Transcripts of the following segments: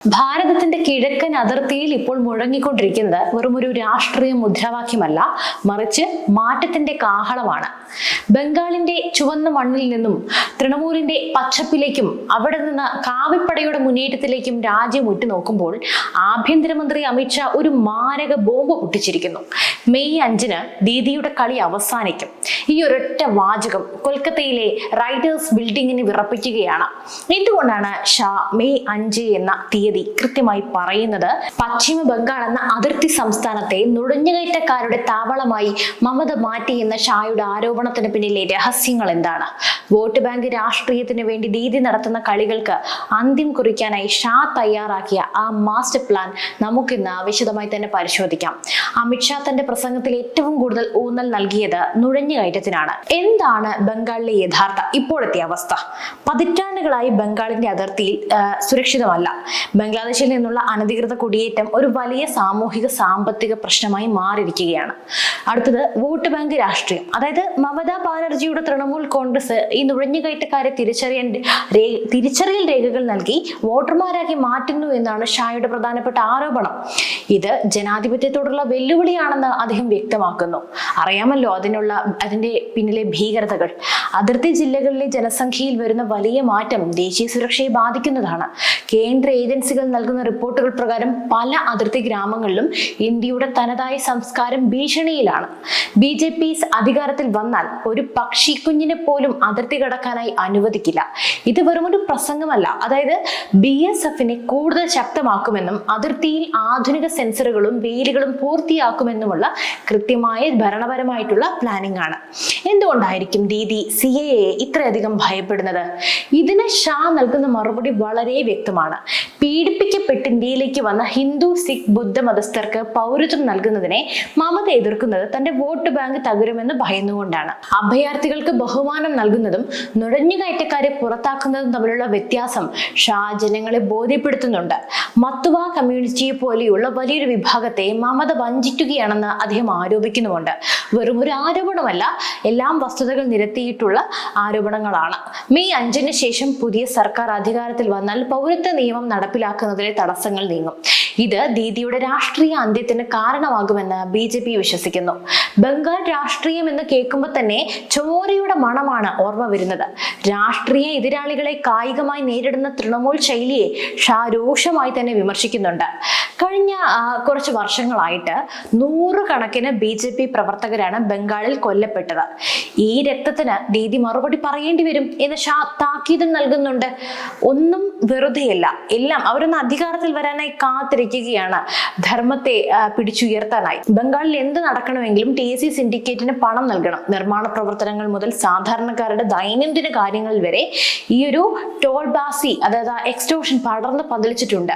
ഭാരതത്തിന്റെ കിഴക്കൻ അതിർത്തിയിൽ ഇപ്പോൾ മുഴങ്ങിക്കൊണ്ടിരിക്കുന്നത് വെറുമൊരു രാഷ്ട്രീയ മുദ്രാവാക്യമല്ല, മറിച്ച് മാറ്റത്തിന്റെ കാഹളമാണ്. ബംഗാളിന്റെ ചുവന്ന മണ്ണിൽ നിന്നും തൃണമൂലിന്റെ പച്ചപ്പിലേക്കും അവിടെ നിന്ന് കാവിപ്പടയുടെ മുന്നേറ്റത്തിലേക്കും രാജ്യം ഉറ്റുനോക്കുമ്പോൾ ആഭ്യന്തരമന്ത്രി അമിത്ഷാ ഒരു മാരക ബോംബ് പൊട്ടിച്ചിരിക്കുന്നു. മെയ് 5-ന് ദീദിയുടെ കളി അവസാനിക്കും. ഈ ഒരൊറ്റ വാചകം കൊൽക്കത്തയിലെ റൈറ്റേഴ്സ് ബിൽഡിങ്ങിനെ വിറപ്പിക്കുകയാണ്. എന്തുകൊണ്ടാണ് ഷാ മെയ് 5 എന്ന തീയതി കൃത്യമായി പറയുന്നത്? പശ്ചിമ ബംഗാൾ എന്ന അതിർത്തി സംസ്ഥാനത്തെ നുഴഞ്ഞുകയറ്റക്കാരുടെ താവളമായി മമത മാറ്റി എന്ന ഷായുടെ ആരോപണത്തിന് പിന്നിലെ രഹസ്യങ്ങൾ എന്താണ്? വോട്ട് ബാങ്ക് രാഷ്ട്രീയത്തിന് വേണ്ടി ദീദി നടത്തുന്ന കളികൾക്ക് അന്ത്യം കുറിക്കാനായി ഷാ തയ്യാറാക്കിയ ആ മാസ്റ്റർ പ്ലാൻ നമുക്കിന്ന് വിശദമായി തന്നെ പരിശോധിക്കാം. അമിത്ഷാ തന്റെ പ്രസംഗത്തിൽ ഏറ്റവും കൂടുതൽ ഊന്നൽ നൽകിയത് നുഴഞ്ഞുകയറ്റത്തിനാണ്. എന്താണ് ബംഗാളിലെ യഥാർത്ഥ ഇപ്പോഴത്തെ അവസ്ഥ? പതിറ്റാണ്ടുകളായി ബംഗാളിന്റെ അതിർത്തിയിൽ സുരക്ഷിതമല്ല. ബംഗ്ലാദേശിൽ നിന്നുള്ള അനധികൃത കുടിയേറ്റം ഒരു വലിയ സാമൂഹിക സാമ്പത്തിക പ്രശ്നമായി മാറിയിരിക്കുകയാണ്. അടുത്തത് വോട്ട് ബാങ്ക് രാഷ്ട്രീയം. അതായത് മമതാ ബാനർജിയുടെ തൃണമൂൽ കോൺഗ്രസ് ഈ നുഴഞ്ഞുകയറ്റക്കാരെ തിരിച്ചറിയൽ രേഖകൾ നൽകി വോട്ടർമാരാക്കി മാറ്റുന്നു എന്നാണ് ഷായുടെ പ്രധാനപ്പെട്ട ആരോപണം. ഇത് ജനാധിപത്യത്തോടുള്ള വെല്ലുവിളിയാണെന്ന് അദ്ദേഹം വ്യക്തമാക്കുന്നു. അറിയാമല്ലോ അതിന്റെ പിന്നിലെ ഭീകരതകൾ. അതിർത്തി ജില്ലകളിലെ ജനസംഖ്യയിൽ വരുന്ന വലിയ മാറ്റം ദേശീയ സുരക്ഷയെ ബാധിക്കുന്നതാണ്. കേന്ദ്ര ഏജൻസികൾ നൽകുന്ന റിപ്പോർട്ടുകൾ പ്രകാരം പല അതിർത്തി ഗ്രാമങ്ങളിലും ഇന്ത്യയുടെ തനതായ സംസ്കാരം ഭീഷണിയിലാണ്. BJP അധികാരത്തിൽ വന്നാൽ ഒരു പക്ഷിക്കുഞ്ഞിനെ പോലും അതിർത്തി കടക്കാനായി അനുവദിക്കില്ല. ഇത് വെറുമൊരു പ്രസംഗമല്ല. അതായത് BSFനെ കൂടുതൽ ശക്തമാക്കുമെന്നും അതിർത്തിയിൽ ആധുനിക സെൻസറുകളും വേലികളും പൂർത്തിയാക്കുമെന്നുമുള്ള കൃത്യമായ ഭരണപരമായിട്ടുള്ള പ്ലാനിംഗ് ആണ്. എന്തുകൊണ്ടായിരിക്കും ദീദി CAA ഇത്രയധികം ഭയപ്പെടുന്നത്? ഇതിന് ഷാ നൽകുന്ന മറുപടി വളരെ വ്യക്തമാണ്. പീഡിപ്പിക്കപ്പെട്ട് ഇന്ത്യയിലേക്ക് വന്ന ഹിന്ദു, സിഖ്, ബുദ്ധ മതസ്ഥർക്ക് പൗരത്വം നൽകുന്നതിനെ മമത എതിർക്കുന്നത് തന്റെ വോട്ട് ബാങ്ക് തകരുമെന്ന് ഭയന്നുകൊണ്ടാണ്. അഭയാർത്ഥികൾക്ക് ബഹുമാനം നൽകുന്നതും നുഴഞ്ഞുകയറ്റക്കാരെ പുറത്താക്കുന്നതും തമ്മിലുള്ള വ്യത്യാസം ഷാ ജനങ്ങളെ ബോധ്യപ്പെടുത്തുന്നുണ്ട്. മത്തുവ കമ്മ്യൂണിറ്റിയെ പോലെയുള്ള വലിയൊരു വിഭാഗത്തെ മമത വഞ്ചിക്കുകയാണെന്ന് അദ്ദേഹം ആരോപിക്കുന്നുമുണ്ട്. വെറും ഒരു ആരോപണമല്ല, എല്ലാം വസ്തുതകൾ നിരത്തിയിട്ടുള്ള ആരോപണങ്ങളാണ്. മെയ് 5-ന് ശേഷം പുതിയ സർക്കാർ അധികാരത്തിൽ വന്നാൽ പൗരത്വ നിയമം നടപ്പിലാക്കുന്നതിലെ തടസ്സങ്ങൾ നീങ്ങും. ഇത് ദീദിയുടെ രാഷ്ട്രീയ അന്ത്യത്തിന് കാരണമാകുമെന്ന് BJP വിശ്വസിക്കുന്നു. ബംഗാൾ രാഷ്ട്രീയം എന്ന് കേൾക്കുമ്പോൾ തന്നെ ചോരയുടെ മണമാണ് ഓർമ്മ വരുന്നത്. രാഷ്ട്രീയ എതിരാളികളെ കായികമായി നേരിടുന്ന തൃണമൂൽ ശൈലിയെ ഷാ രൂക്ഷമായി തന്നെ വിമർശിക്കുന്നുണ്ട്. കഴിഞ്ഞ കുറച്ച് വർഷങ്ങളായിട്ട് 100 കണക്കിന് BJP പ്രവർത്തകരാണ് ബംഗാളിൽ കൊല്ലപ്പെട്ടത്. ഈ രക്തത്തിന് ദീദി മറുപടി പറയേണ്ടി വരും എന്ന് ഷാ താക്കീതും നൽകുന്നുണ്ട്. ഒന്നും വെറുതെയല്ല, എല്ലാം അവരൊന്ന് അധികാരത്തിൽ വരാനായി കാത്തിരിക്കുകയാണ്, ധർമ്മത്തെ പിടിച്ചുയർത്താനായി. ബംഗാളിൽ എന്ത് നടക്കണമെങ്കിലും TSC സിൻഡിക്കേറ്റിന് പണം നൽകണം. നിർമ്മാണ പ്രവർത്തനങ്ങൾ മുതൽ സാധാരണക്കാരുടെ ദൈനംദിന കാര്യങ്ങൾ വരെ ഈ ഒരു ടോൾ ബാസി, അതായത് എക്സ്റ്റോർഷൻ പടർന്ന് പന്തലിച്ചിട്ടുണ്ട്.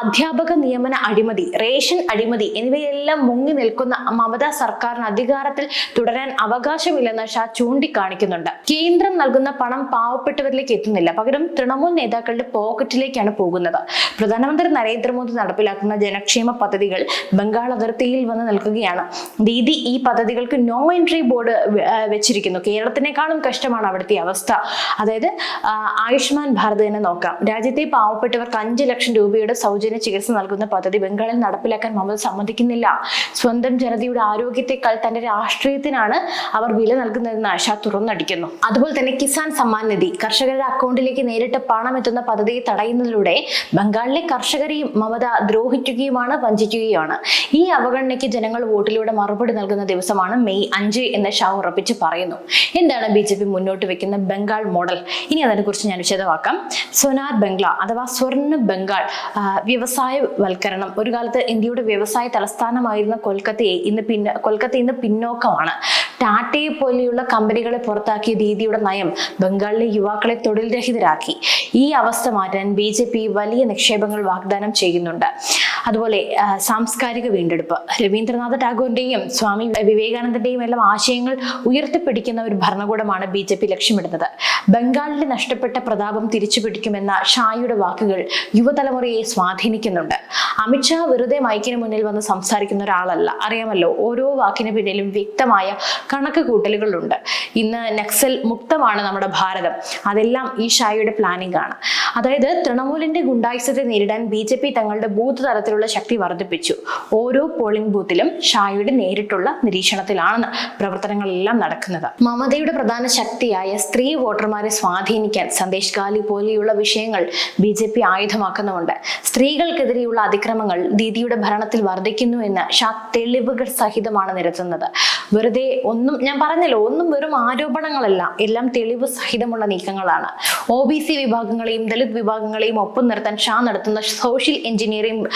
അധ്യാപക നിയമന അഴിമതി, റേഷൻ അഴിമതി എന്നിവയെല്ലാം മുങ്ങി നിൽക്കുന്ന മമതാ സർക്കാരിന് അധികാരത്തിൽ തുടരാൻ അവകാശമില്ലെന്ന് ഷാ ചൂണ്ടിക്കാണിക്കുന്നുണ്ട്. കേന്ദ്രം നൽകുന്ന പണം പാവപ്പെട്ടവരിലേക്ക് എത്തുന്നില്ല, പകരം തൃണമൂൽ നേതാക്കളുടെ പോക്കറ്റിലേക്കാണ് പോകുന്നത്. പ്രധാനമന്ത്രി നരേന്ദ്രമോദി നടപ്പിലാക്കുന്ന ജനക്ഷേമ പദ്ധതികൾ ബംഗാൾ അതിർത്തിയിൽ വന്ന് നിൽക്കുകയാണ്. ദീദി ഈ പദ്ധതികൾക്ക് നോ എൻട്രി ബോർഡ് വെച്ചിരിക്കുന്നു. കേരളത്തിനേക്കാളും കഷ്ടമാണ് അവിടുത്തെ അവസ്ഥ. അതായത് ആയുഷ്മാൻ ഭാരത് തന്നെ നോക്കാം. രാജ്യത്തെ പാവപ്പെട്ടവർക്ക് 5 ലക്ഷം രൂപയുടെ സൗജന്യ ചികിത്സ നൽകുന്ന പദ്ധതി ബംഗാളിൽ നടപ്പിലാക്കാൻ മമത സമ്മതിക്കുന്നില്ല. സ്വന്തം ജനതയുടെ ആരോഗ്യത്തെക്കാൾ തന്റെ രാഷ്ട്രീയത്തിനാണ് അവർ വില നൽകുന്നതെന്ന് ഷാ തുറന്നടിക്കുന്നു. അതുപോലെ തന്നെ കിസാൻ സമ്മാൻ നിധി, കർഷകരുടെ അക്കൗണ്ടിലേക്ക് നേരിട്ട് പണം എത്തുന്ന പദ്ധതിയെ തടയുന്നതിലൂടെ ബംഗാളിലെ കർഷകരെയും മമത ദ്രോഹിക്കുകയുമാണ്, വഞ്ചിക്കുകയുമാണ്. ഈ അവഗണനയ്ക്ക് ജനങ്ങൾ വോട്ടിലൂടെ മറുപടി നൽകുന്ന ദിവസമാണ് മെയ് 5 എന്ന് ഷാ ഉറപ്പിച്ച് പറയുന്നു. എന്താണ് BJP മുന്നോട്ട് വെക്കുന്ന ബംഗാൾ മോഡൽ? ഇനി അതിനെക്കുറിച്ച് ഞാൻ വിശദമാക്കാം. സോനാർ ബംഗ്ല അഥവാ സ്വർണ്ണ ബംഗാൾ, വ്യവസായവൽക്കരണം. ഒരു കാലത്ത് ഇന്ത്യയുടെ വ്യവസായ തലസ്ഥാനമായിരുന്ന കൊൽക്കത്ത ഇന്ന് പിന്നോക്കമാണ്. ടാറ്റയെ പോലെയുള്ള കമ്പനികളെ പുറത്താക്കിയ ദീദിയുടെ നയം ബംഗാളിലെ യുവാക്കളെ തൊഴിൽ രഹിതരാക്കി. ഈ അവസ്ഥ മാറ്റാൻ BJP വലിയ നിക്ഷേപങ്ങൾ വാഗ്ദാനം ചെയ്യുന്നുണ്ട്. അതുപോലെ സാംസ്കാരിക വീണ്ടെടുപ്പ്, രവീന്ദ്രനാഥ ടാഗോറിന്റെയും സ്വാമി വിവേകാനന്ദന്റെയും എല്ലാം ആശയങ്ങൾ ഉയർത്തിപ്പിടിക്കുന്ന ഒരു ഭരണകൂടമാണ് BJP ലക്ഷ്യമിടുന്നത്. ബംഗാളിലെ നഷ്ടപ്പെട്ട പ്രതാപം തിരിച്ചു പിടിക്കുമെന്ന ഷായുടെ വാക്കുകൾ യുവതലമുറയെ സ്വാധീനിക്കുന്നുണ്ട്. അമിത്ഷാ വെറുതെ മൈക്കിന് മുന്നിൽ വന്ന് സംസാരിക്കുന്ന ഒരാളല്ല, അറിയാമല്ലോ. ഓരോ വാക്കിന് പിന്നിലും വ്യക്തമായ കണക്ക് കൂട്ടലുകളുണ്ട്. ഇന്ന് നക്സൽ മുക്തമാണ് നമ്മുടെ ഭാരതം, അതെല്ലാം ഈ ഷായുടെ പ്ലാനിംഗ് ആണ്. അതായത് തൃണമൂലിന്റെ ഗുണ്ടായുസത്തെ നേരിടാൻ BJP തങ്ങളുടെ ബൂത്ത് തലത്തിലുള്ള ശക്തി വർദ്ധിപ്പിച്ചു. ഓരോ പോളിംഗ് ബൂത്തിലും ഷായുടെ നേരിട്ടുള്ള നിരീക്ഷണത്തിലാണ് പ്രവർത്തനങ്ങളെല്ലാം നടക്കുന്നത്. മമതയുടെ പ്രധാന ശക്തിയായ സ്ത്രീ വോട്ടർമാരെ സ്വാധീനിക്കാൻ സന്ദേശ് ഗാലി പോലെയുള്ള വിഷയങ്ങൾ BJP ആയുധമാക്കുന്നുമുണ്ട്. സ്ത്രീകൾക്കെതിരെയുള്ള അതിക്രമങ്ങൾ ദീദിയുടെ ഭരണത്തിൽ വർദ്ധിക്കുന്നു എന്ന് ഷാ തെളിവുകൾ സഹിതമാണ് നിരത്തുന്നത്. വെറുതെ ഒന്നും, ഞാൻ പറഞ്ഞല്ലോ, ഒന്നും വെറും ആരോപണങ്ങളല്ല, എല്ലാം തെളിവ് സഹിതമുള്ള നീക്കങ്ങളാണ്. OBC വിഭാഗങ്ങളെയും ദളിത് വിഭാഗങ്ങളെയും ഒപ്പം നിർത്താൻ ഷാ നടത്തുന്ന സോഷ്യൽ എഞ്ചിനീയറിംഗ്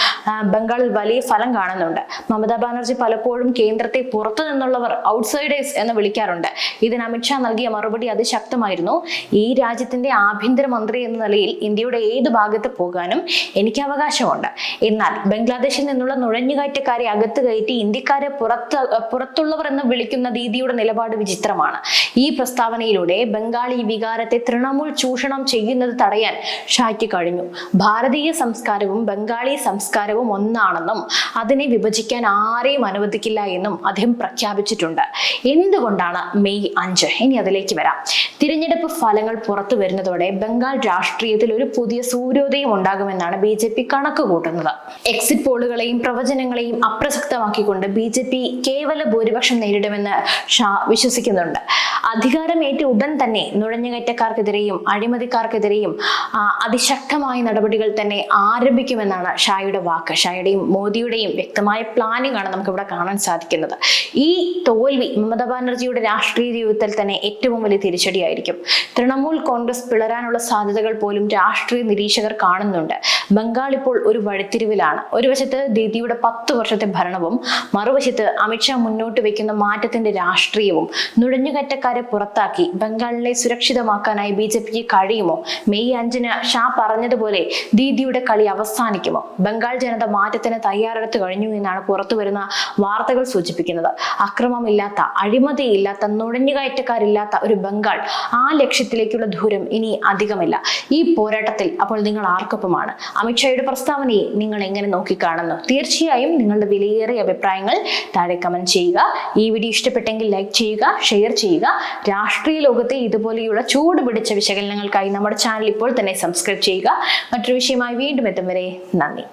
ബംഗാളിൽ വലിയ ഫലം കാണുന്നുണ്ട്. മമതാ ബാനർജി പലപ്പോഴും കേന്ദ്രത്തെ പുറത്തു നിന്നുള്ളവർ, ഔട്ട്സൈഡേഴ്സ് എന്ന് വിളിക്കാറുണ്ട്. ഇതിന് അമിത്ഷാ നൽകിയ മറുപടി അതിശക്തമായിരുന്നു. ഈ രാജ്യത്തിന്റെ ആഭ്യന്തരമന്ത്രി എന്ന നിലയിൽ ഇന്ത്യയുടെ ഏത് ഭാഗത്ത് പോകാനും എനിക്ക് അവകാശമുണ്ട്. എന്നാൽ ബംഗ്ലാദേശിൽ നിന്നുള്ള നുഴഞ്ഞുകയറ്റക്കാരെ അകത്ത് കയറ്റി ഇന്ത്യക്കാരെ പുറത്തുള്ളവർ എന്ന് വിളിക്കുന്ന ദീദിയുടെ നിലപാട് വിചിത്രമാണ്. ഈ പ്രസ്താവനയിലൂടെ ബംഗാളി വികാരത്തെ തൃണമൂൽ ചൂഷണം ചെയ്യുന്നത് തടയാൻ ഷായ്ക്ക് കഴിഞ്ഞു. ഭാരതീയ സംസ്കാരവും ബംഗാളി സംസ്കാരവും ഒന്നാണെന്നും അതിനെ വിഭജിക്കാൻ ആരെയും അനുവദിക്കില്ല എന്നും അദ്ദേഹം പ്രഖ്യാപിച്ചിട്ടുണ്ട്. എന്തുകൊണ്ടാണ് മെയ് 5? ഇനി അതിലേക്ക് വരാം. തിരഞ്ഞെടുപ്പ് ഫലങ്ങൾ പുറത്തു വരുന്നതോടെ ബംഗാൾ രാഷ്ട്രീയത്തിൽ ഒരു പുതിയ സൂര്യോദയം ഉണ്ടാകുമെന്നാണ് BJP കണക്ക് കൂട്ടുന്നത്. എക്സിറ്റ് പോളുകളെയും പ്രവചനങ്ങളെയും അപ്രസക്തമാക്കിക്കൊണ്ട് BJP കേവല ഭൂരിപക്ഷം നേരിടുമെന്ന് ഷാ വിശ്വസിക്കുന്നുണ്ട്. അധികാരമേറ്റ ഉടൻ തന്നെ നുഴഞ്ഞുകയറ്റക്കാർക്കെതിരെയും അഴിമതിക്കാർക്കെതിരെയും അതിശക്തമായ നടപടികൾ തന്നെ ആരംഭിക്കുമെന്നാണ് ഷായുടെ വാക്ക്. ഷായുടെയും മോദിയുടെയും വ്യക്തമായ പ്ലാനിംഗ് ആണ് നമുക്ക് ഇവിടെ കാണാൻ സാധിക്കുന്നത്. ഈ തോൽവി മമതാ ബാനർജിയുടെ രാഷ്ട്രീയ ജീവിതത്തിൽ തന്നെ ഏറ്റവും വലിയ തിരിച്ചടിയായിരിക്കും. തൃണമൂൽ കോൺഗ്രസ് പിളരാനുള്ള സാധ്യതകൾ പോലും രാഷ്ട്രീയ നിരീക്ഷകർ കാണുന്നുണ്ട്. ബംഗാൾ ഇപ്പോൾ ഒരു വഴിത്തിരിവിലാണ്. ഒരു വശത്ത് ദീദിയുടെ 10 വർഷത്തെ ഭരണവും മറുവശത്ത് അമിത്ഷാ മുന്നോട്ട് വെക്കുന്ന മാറ്റത്തിന്റെ രാഷ്ട്രീയവും. നുഴഞ്ഞുകയറ്റക്കാരെ പുറത്താക്കി ബംഗാളിനെ സുരക്ഷിതമാക്കാനായി BJPക്ക് കഴിയുമോ? മെയ് 5 ഷാ പറഞ്ഞതുപോലെ ദീദിയുടെ കളി അവസാനിക്കുമോ? ബംഗാൾ ജനത മാറ്റത്തിന് തയ്യാറെടുത്തു കഴിഞ്ഞു എന്നാണ് പുറത്തു വരുന്ന വാർത്തകൾ സൂചിപ്പിക്കുന്നത്. അക്രമമില്ലാത്ത, അഴിമതിയില്ലാത്ത, നുഴഞ്ഞുകയറ്റക്കാരില്ലാത്ത ഒരു ബംഗാൾ, ആ ലക്ഷ്യത്തിലേക്കുള്ള ദൂരം ഇനി അധികമില്ല. ഈ പോരാട്ടത്തിൽ അപ്പോൾ നിങ്ങൾ ആർക്കൊപ്പമാണ്? അമിത്ഷായുടെ പ്രസ്താവനയെ നിങ്ങൾ എങ്ങനെ നോക്കിക്കാണുന്നു? തീർച്ചയായും നിങ്ങളുടെ വിലയേറിയ അഭിപ്രായങ്ങൾ താഴെ കമന്റ് ചെയ്യുക. ഈ വീഡിയോ ഇഷ്ടപ്പെട്ടെങ്കിൽ ലൈക്ക് ചെയ്യുക, ഷെയർ ചെയ്യുക. രാഷ്ട്രീയ ലോകത്തെ ഇതുപോലെയുള്ള ചൂട് പിടിച്ച വിശകലനങ്ങൾക്കായി നമ്മുടെ ചാനൽ ഇപ്പോൾ തന്നെ സബ്സ്ക്രൈബ് ചെയ്യുക. മറ്റൊരു വിഷയമായി വീണ്ടും എത്തും വരെ നന്ദി.